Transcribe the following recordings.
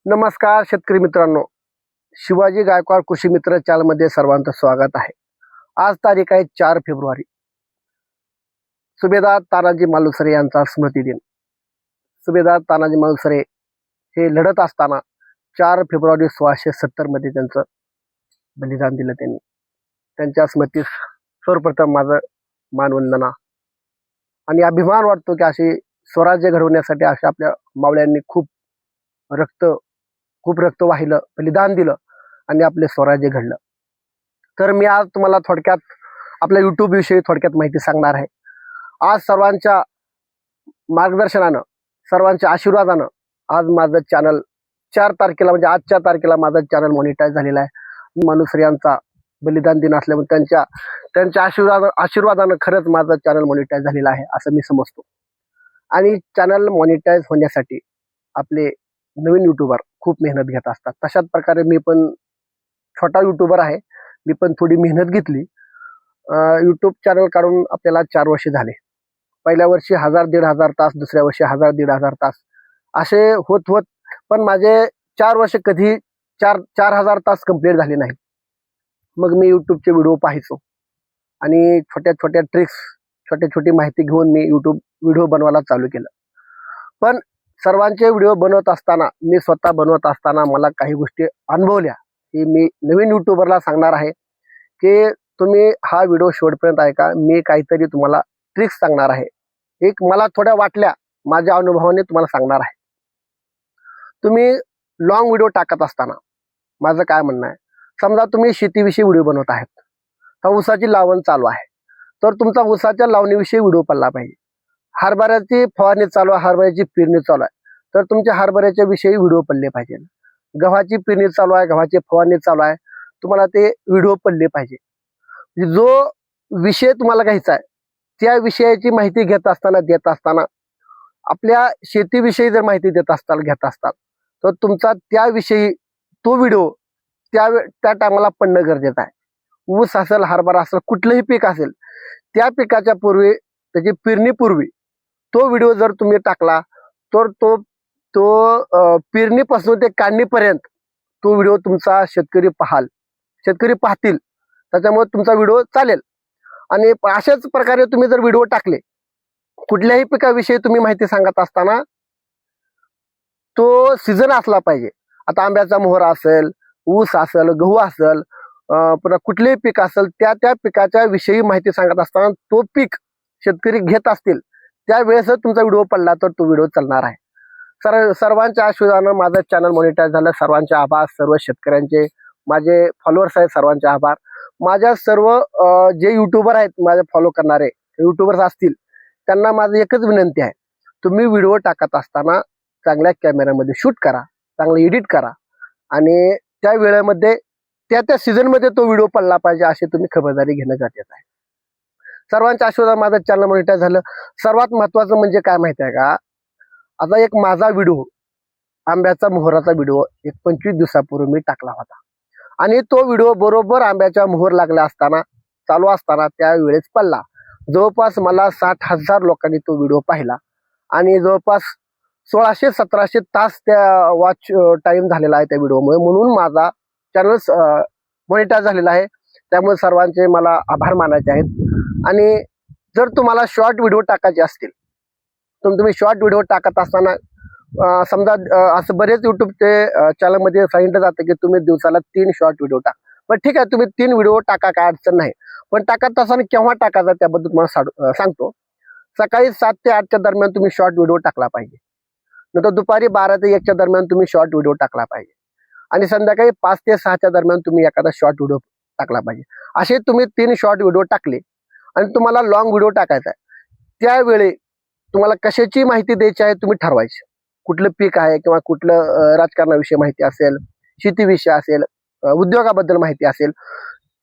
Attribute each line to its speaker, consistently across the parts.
Speaker 1: नमस्कार शेतकरी मित्रांनो, शिवाजी गायकवाड कृषी मित्र चॅनलमध्ये सर्वांचं स्वागत आहे। आज तारीख आहे 4 फेब्रुवारी, सुभेदार तानाजी मालुसरे यांचा स्मृती दिन। सुभेदार तानाजी मालुसरे हे लढत असताना 4 फेब्रुवारी 1670 मध्ये त्यांचं बलिदान दिलं। त्यांच्या स्मृतीस सर्वप्रथम माझं मानवंदना आणि अभिमान वाटतो की अशी स्वराज्य घडवण्यासाठी अशा आपल्या मावळ्यांनी खूप रक्त वाहिलं, बलिदान दिलं आणि आपले स्वराज्य घडलं। तर मी आज तुम्हाला थोडक्यात आपल्या YouTube विषयी थोडक्यात माहिती सांगणार आहे। आज सर्वांच्या मार्गदर्शनानं, सर्वांच्या आशीर्वादानं आज माझं चॅनल 4 तारखेला म्हणजे आजच्या तारखेला माझं चॅनल मॉनिटाईज झालेलं आहे। मालुसरे यांचा बलिदान दिन असल्यामुळे त्यांच्या आशीर्वादानं खरंच माझं चॅनल मॉनिटाईज झालेलं आहे असं मी समजतो। आणि चॅनल मॉनिटाईज होण्यासाठी आपले नवीन यूट्यूबर खूप मेहनत घेत असतात। तशाच प्रकारे मी पण छोटा यूट्यूबर आहे, मी पण थोडी मेहनत घेतली। यूट्यूब चॅनल काढून आपल्याला 4 वर्ष झाले। पहिल्या वर्षी 1000-1500 तास, दुसऱ्या वर्षी 1000-1500 तास असे होत पण माझे 4 वर्ष कधी 4000 तास कंप्लीट झाले नाही। मग मी यूट्यूबचे व्हिडिओ पाहायचो आणि छोट्या ट्रिक्स, छोटी माहिती घेऊन मी यूट्यूब व्हिडिओ बनवायला चालू केलं। पण सर्वांचे व्हिडिओ बनवत असताना, मी स्वतः बनवत असताना मला काही गोष्टी अनुभवल्या की मी नवीन यूट्यूबरला सांगणार आहे की तुम्ही हा व्हिडिओ शेवटपर्यंत ऐका। मी काहीतरी तुम्हाला ट्रिक्स सांगणार आहे, एक मला थोड्या वाटल्या, माझ्या अनुभवाने तुम्हाला सांगणार आहे। तुम्ही लॉंग व्हिडिओ टाकत असताना माझं काय म्हणणं आहे, समजा तुम्ही शेतीविषयी व्हिडिओ बनवत आहेत, तर ऊसाची लावण चालू आहे, तर तुमचा ऊसाच्या लावणीविषयी व्हिडिओ पडला पाहिजे। हरभऱ्याची फवारणी चालू आहे, हरभऱ्याची पेरणी चालू आहे, तर तुमच्या हरभऱ्याच्या विषयी व्हिडिओ पडले पाहिजे। गव्हाची पेरणी चालू आहे, गव्हाची फवारणी चालू आहे, तुम्हाला ते व्हिडिओ पडले पाहिजे। जो विषय तुम्हाला घ्यायचा आहे त्या विषयाची माहिती देत असताना आपल्या शेतीविषयी जर माहिती घेत असताल तर तुमचा त्याविषयी तो व्हिडिओ त्या टायमाला पडणं गरजेचं आहे। ऊस असेल, हरभरा असेल, कुठलंही पीक असेल, त्या पिकाच्या पूर्वी, त्याची पेरणीपूर्वी तो व्हिडिओ जर तुम्ही टाकला तर तो पेरणीपासून ते काढणीपर्यंत तो व्हिडिओ तुमचा शेतकरी पाहतील, त्याच्यामुळे तुमचा व्हिडिओ चालेल। आणि अशाच प्रकारे तुम्ही जर व्हिडिओ टाकले, कुठल्याही पिकाविषयी तुम्ही माहिती सांगत असताना तो सीझन असला पाहिजे। आता आंब्याचा मोहरा असेल, ऊस असेल, गहू असेल, पुन्हा कुठलेही पीक असेल, त्या पिकाच्या विषयी माहिती सांगत असताना तो पीक शेतकरी घेत असतील त्यावेळेस तुमचा व्हिडिओ पडला तर तो व्हिडिओ चालणार आहे। सर्वांच्या आशीर्वादानं माझं चॅनल मॉनिटाईज झालं। सर्वांचे आभार, सर्व शेतकऱ्यांचे, माझे फॉलोअर्स आहेत सर्वांचे आभार। माझ्या सर्व जे युट्यूबर आहेत, माझे फॉलो करणारे युट्यूबर्स असतील, त्यांना माझी एकच विनंती आहे, तुम्ही व्हिडिओ टाकत असताना चांगल्या कॅमेऱ्यामध्ये शूट करा, चांगलं एडिट करा आणि त्या वेळेमध्ये त्या सीझनमध्ये तो व्हिडिओ पडला पाहिजे अशी तुम्ही खबरदारी घेणं गरजेचं आहे। सर्वांच्या आशीर्वाद माझं चॅनल मॉनिटाईज झालं। सर्वात महत्वाचं म्हणजे काय माहिती आहे का, आता एक माझा व्हिडिओ, आंब्याचा मोहराचा व्हिडिओ 25 दिवसापूर्वी मी टाकला होता आणि तो व्हिडिओ बरोबर आंब्याच्या मोहर लागला असताना, चालू असताना त्यावेळेस पडला। जवळपास मला 60,000 लोकांनी तो व्हिडिओ पाहिला आणि जवळपास 1600-1700 तास त्या वॉच टाइम झालेला आहे त्या व्हिडिओमुळे, म्हणून माझा चॅनल मॉनिटाईज झालेला आहे। त्यामुळे सर्वांचे मला आभार मानायचे आहेत। आणि जर तुम्हाला शॉर्ट व्हिडिओ टाकायचे असतील तर तुम्ही शॉर्ट व्हिडिओ टाकत असताना समजा असं बरेच यूट्यूबचे चॅनलमध्ये सांगितलं जातं की तुम्ही दिवसाला 3 शॉर्ट व्हिडिओ टाका। पण ठीक आहे, तुम्ही 3 व्हिडिओ टाका, काय अडचण नाही, पण टाकत असताना केव्हा टाकायचा त्याबद्दल तुम्हाला सांगतो। सकाळी 7 ते 8च्या दरम्यान तुम्ही शॉर्ट व्हिडिओ टाकला पाहिजे, नंतर दुपारी 12 ते 1च्या दरम्यान तुम्ही शॉर्ट व्हिडिओ टाकला पाहिजे आणि संध्याकाळी 5 ते 6च्या दरम्यान तुम्ही एखादा शॉर्ट व्हिडिओ टाकला पाहिजे। असे तुम्ही 3 शॉर्ट व्हिडिओ टाकले आणि तुम्हाला लॉंग व्हिडिओ टाकायचा आहे, त्यावेळी तुम्हाला कशाची माहिती द्यायची आहे तुम्ही ठरवायची। कुठलं पीक आहे किंवा कुठलं राजकारणाविषयी माहिती असेल, शेतीविषयी असेल, उद्योगाबद्दल माहिती असेल,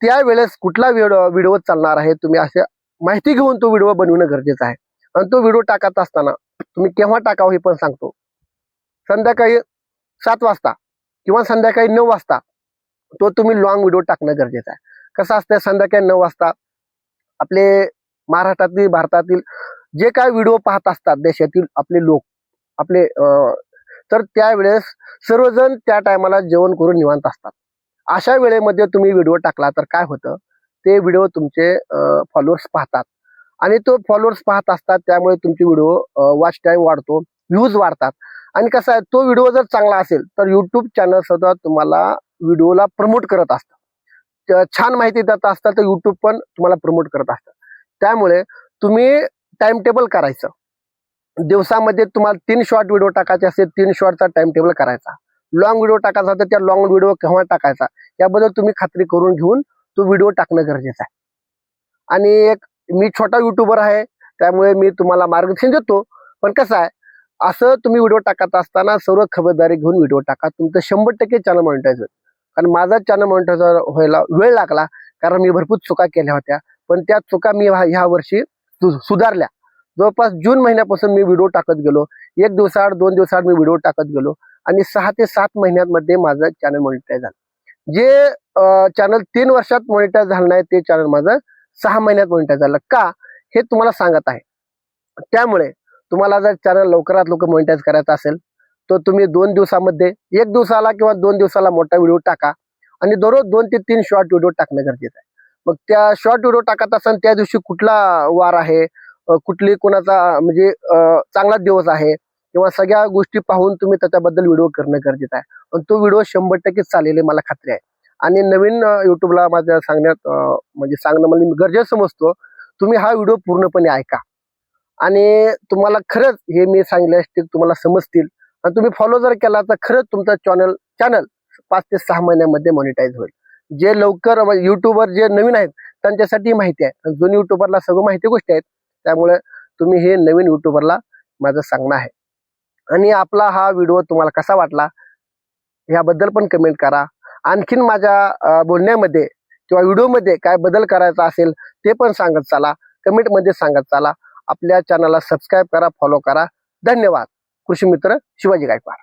Speaker 1: त्यावेळेस कुठला व्हिडिओ चालणार आहे तुम्ही अशा माहिती घेऊन तो व्हिडिओ बनवणं गरजेचं आहे। आणि तो व्हिडिओ टाकत असताना तुम्ही केव्हा टाकावं हे पण सांगतो। संध्याकाळी 7 वाजता किंवा संध्याकाळी 9 वाजता तो तुम्ही लॉंग व्हिडिओ टाकणं गरजेचं आहे। कसं असतं, संध्याकाळी 9 वाजता आपले महाराष्ट्रातील, भारतातील जे काय व्हिडिओ पाहत असतात देशातील आपले लोक, आपले तर त्यावेळेस सर्वजण त्या टायमाला जेवण करून निवांत असतात. अशा वेळेमध्ये तुम्ही व्हिडिओ टाकला तर काय होतं, ते व्हिडिओ तुमचे फॉलोअर्स पाहतात आणि तो फॉलोअर्स पाहत असतात, त्यामुळे तुमचे व्हिडिओ वॉच टाइम वाढतो, व्ह्यूज वाढतात. आणि कसं आहे, तो व्हिडिओ जर चांगला असेल तर युट्यूब चॅनल सुद्धा तुम्हाला व्हिडिओला प्रमोट करत असतं. छान माहिती देत असतात तर युट्यूब पण तुम्हाला प्रमोट करत असतं. त्यामुळे तुम्ही टाइम टेबल करायचं. दिवसामध्ये तुम्हाला 3 शॉर्ट व्हिडिओ टाकायचे असेल, 3 शॉर्टचा टाइम टेबल करायचा. लॉंग व्हिडिओ टाकायचा तर त्या लॉंग व्हिडिओ केव्हा टाकायचा याबद्दल तुम्ही खात्री करून घेऊन तो व्हिडिओ टाकणं गरजेचं आहे. आणि एक मी छोटा युट्यूबर आहे, त्यामुळे मी तुम्हाला मार्गदर्शन देतो. पण कसं आहे, असं तुम्ही व्हिडिओ टाकत असताना सर्व खबरदारी घेऊन व्हिडिओ टाका. तुमचं 100% चॅनल मॉनिटाईज होईल. कारण माझा चॅनल मॉनिटाईज व्हायला वेळ लागला, कारण मी भरपूर चुका केल्या होत्या. पण त्या चुका मी ह्या वर्षी सुधारल्या. जवळपास जून महिन्यापासून मी व्हिडिओ टाकत गेलो. 1 दिवसाआड 2 दिवसाआड मी व्हिडिओ टाकत गेलो आणि 6 ते 7 महिन्यांमध्ये माझं चॅनल मॉनिटाईज झालं. जे चॅनल 3 वर्षात मॉनिटाईज झालं नाही, ते चॅनल माझं 6 महिन्यात मॉनिटाईज झालं. का हे तुम्हाला सांगत आहे. त्यामुळे तुम्हाला जर चॅनल लवकरात लवकर मॉनिटाईज करायचा असेल तर तुम्ही 2 दिवसामध्ये 1 दिवसाला किंवा 2 दिवसाला मोठा व्हिडिओ टाका आणि दररोज 2 ते 3 शॉर्ट व्हिडिओ टाकणं गरजेचं आहे. मग त्या शॉर्ट व्हिडिओ टाकत असताना त्या दिवशी कुठला वार आहे, कुठली कोणाचा म्हणजे चांगला दिवस आहे किंवा सगळ्या गोष्टी पाहून तुम्ही त्याच्याबद्दल व्हिडिओ करणं गरजेचं आहे. आणि तो व्हिडिओ 100% चालेल मला खात्री आहे. आणि नवीन युट्यूबला माझ्या सांगण्यात म्हणजे सांगणं म्हणजे गरजेचं समजतो, तुम्ही हा व्हिडिओ पूर्णपणे ऐका आणि तुम्हाला खरंच हे मी सांगितले टिप तुम्हाला समजतील आणि तुम्ही फॉलो जर केला तर खरंच तुमचा चॅनल 5 ते 6 महिन्यामध्ये मॉनिटाईज होईल. जे लवकर युट्यूबर जे नवीन आहेत त्यांच्यासाठी माहिती आहे, जुनी युट्यूबरला सगळं माहिती गोष्टी आहेत. त्यामुळे तुम्ही हे नवीन युट्यूबरला माझं सांगणं आहे. आणि आपला हा व्हिडिओ तुम्हाला कसा वाटला याबद्दल पण कमेंट करा. आणखीन माझ्या बोलण्यामध्ये किंवा व्हिडिओमध्ये काय बदल करायचा असेल ते पण सांगत चला, कमेंटमध्ये सांगत चला. आपल्या चॅनलला सबस्क्राईब करा, फॉलो करा. धन्यवाद. कृषी मित्र शिवाजी गायकवाड.